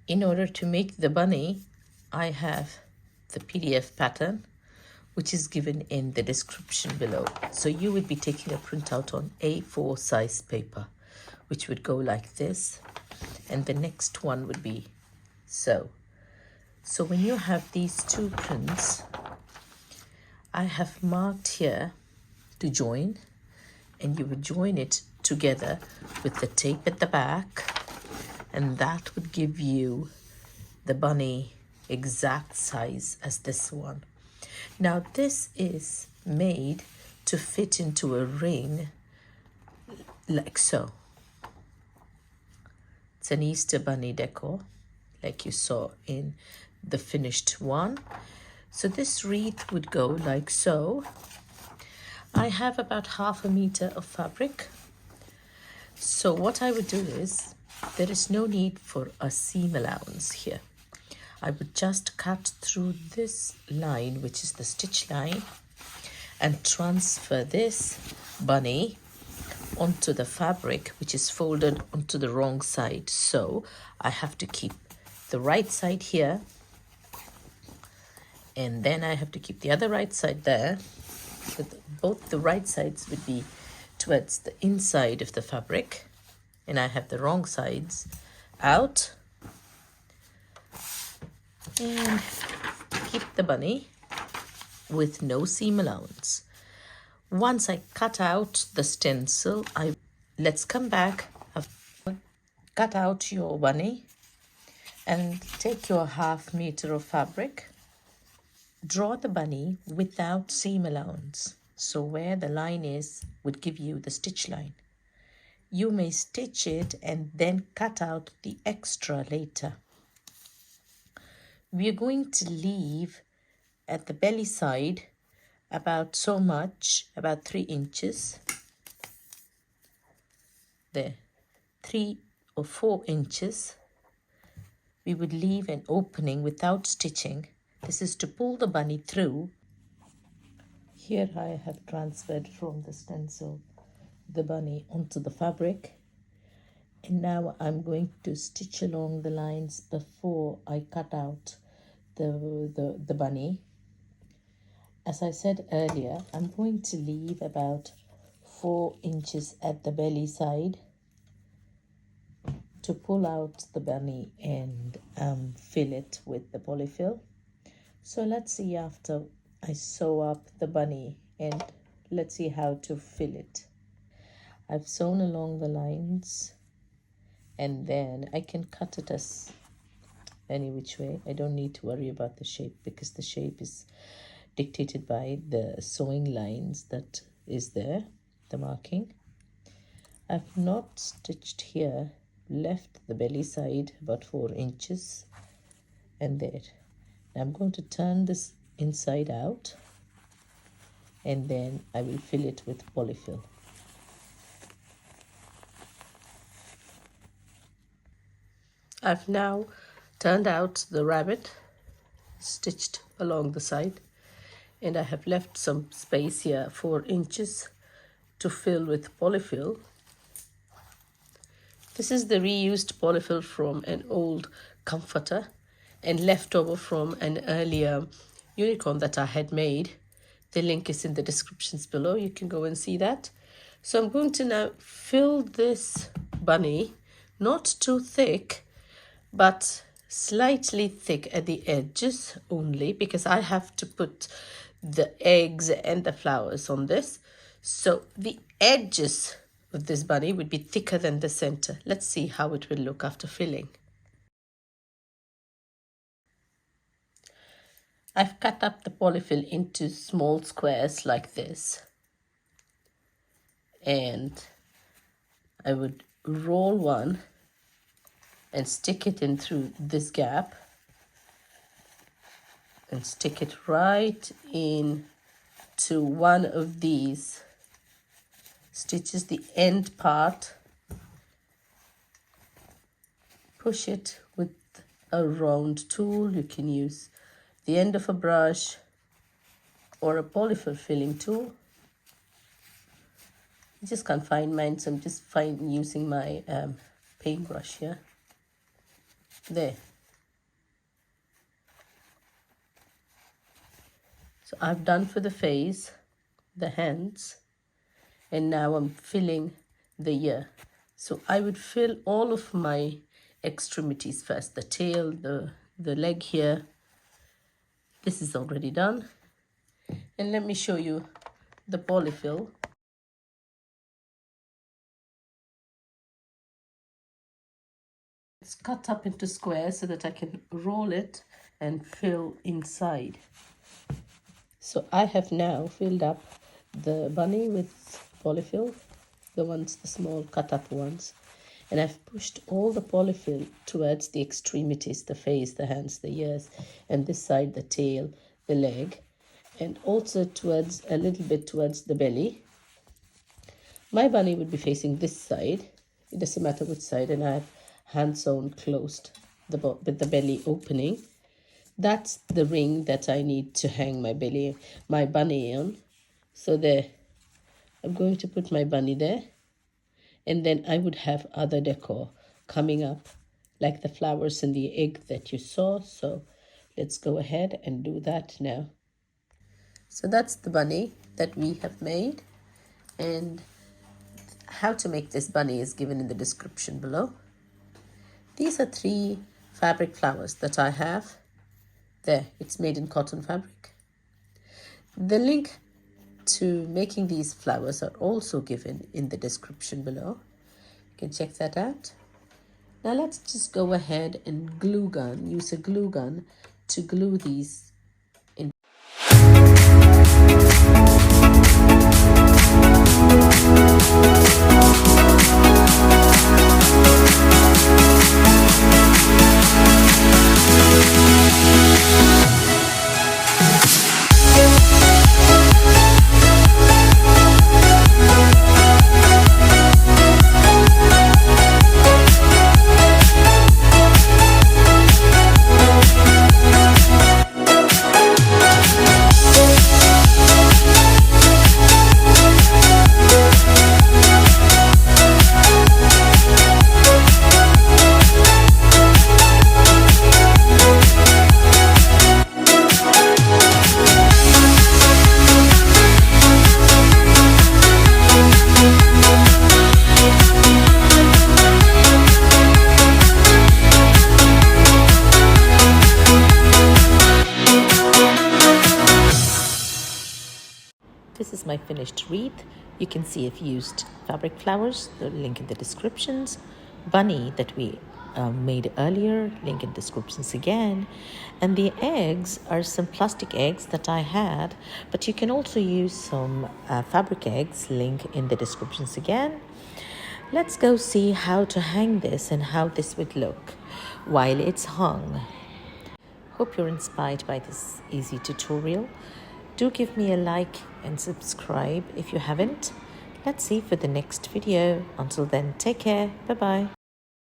In order to make the bunny, I have the PDF pattern, which is given in the description below. So you would be taking a printout on A4 size paper, which would go like this. And the next one would be so. So when you have these two prints, I have marked here to join, and you would join it together with the tape at the back, and that would give you the bunny exact size as this one. Now this is made to fit into a ring like so. It's an Easter bunny decor like you saw in the finished one. So this wreath would go like so. I have about 1/2 meter of fabric. So what I would do is, there is no need for a seam allowance here. I would just cut through this line, which is the stitch line, and transfer this bunny onto the fabric, which is folded onto the wrong side. So I have to keep the right side here, and then I have to keep the other right side there. So both the right sides would be towards the inside of the fabric, and I have the wrong sides out. And keep the bunny with no seam allowance. Once I cut out the stencil, let's come back, cut out your bunny and take your 1/2 meter of fabric. Draw the bunny without seam allowance. So where the line is would give you the stitch line. You may stitch it and then cut out the extra later. We are going to leave at the belly side about so much, about 3 inches. There, 3 or 4 inches. We would leave an opening without stitching. This is to pull the bunny through. Here I have transferred from the stencil the bunny onto the fabric. And now I'm going to stitch along the lines before I cut out the bunny. As I said earlier, I'm going to leave about 4 inches at the belly side to pull out the bunny and fill it with the polyfill. So let's see after I sew up the bunny, and let's see how to fill it. I've sewn along the lines, and then I can cut it as any which way. I don't need to worry about the shape, because the shape is dictated by the sewing lines that is there, the marking. I've not stitched here, left the belly side about 4 inches, and there. Now I'm going to turn this inside out, and then I will fill it with polyfill. I've now turned out the rabbit, stitched along the side, and I have left some space here, 4 inches, to fill with polyfill. This is the reused polyfill from an old comforter and leftover from an earlier unicorn that I had made. The link is in the descriptions below. You can go and see that. So I'm going to now fill this bunny, not too thick, but slightly thick at the edges only, because I have to put the eggs and the flowers on this. So the edges of this bunny would be thicker than the center. Let's see how it will look after filling. I've cut up the polyfill into small squares like this, and I would roll one and stick it in through this gap, and stick it right in to one of these stitches, the end part. Push it with a round tool. You can use the end of a brush or a polyfill filling tool. I just can't find mine, so I'm just using my paintbrush here. There. So I've done for the face, the hands, and now I'm filling the ear. So I would fill all of my extremities first, the tail, the leg here. This is already done. And let me show you the polyfill. It's cut up into squares so that I can roll it and fill inside. So I have now filled up the bunny with polyfill, the small cut up ones, and I've pushed all the polyfill towards the extremities, the face, the hands, the ears, and this side, the tail, the leg, and also towards a little bit towards the belly. My bunny would be facing this side. It doesn't matter which side, and I have hand sewn closed with the belly opening. That's the ring that I need to hang my bunny on. So there, I'm going to put my bunny there, and then I would have other decor coming up, like the flowers and the egg that you saw. So let's go ahead and do that now. So that's the bunny that we have made, and how to make this bunny is given in the description below. These are 3 fabric flowers that I have. There, it's made in cotton fabric. The link to making these flowers are also given in the description below. You can check that out. Now let's just go ahead and use a glue gun to glue these in. This is my finished wreath. You can see I've used fabric flowers, the link in the descriptions, bunny that we made earlier, link in descriptions again, and the eggs are some plastic eggs that I had, but you can also use some fabric eggs, link in the descriptions again. Let's go see how to hang this and how this would look while it's hung. Hope you're inspired by this easy tutorial. Do give me a like and subscribe if you haven't. Let's see for the next video. Until then, take care. Bye-bye.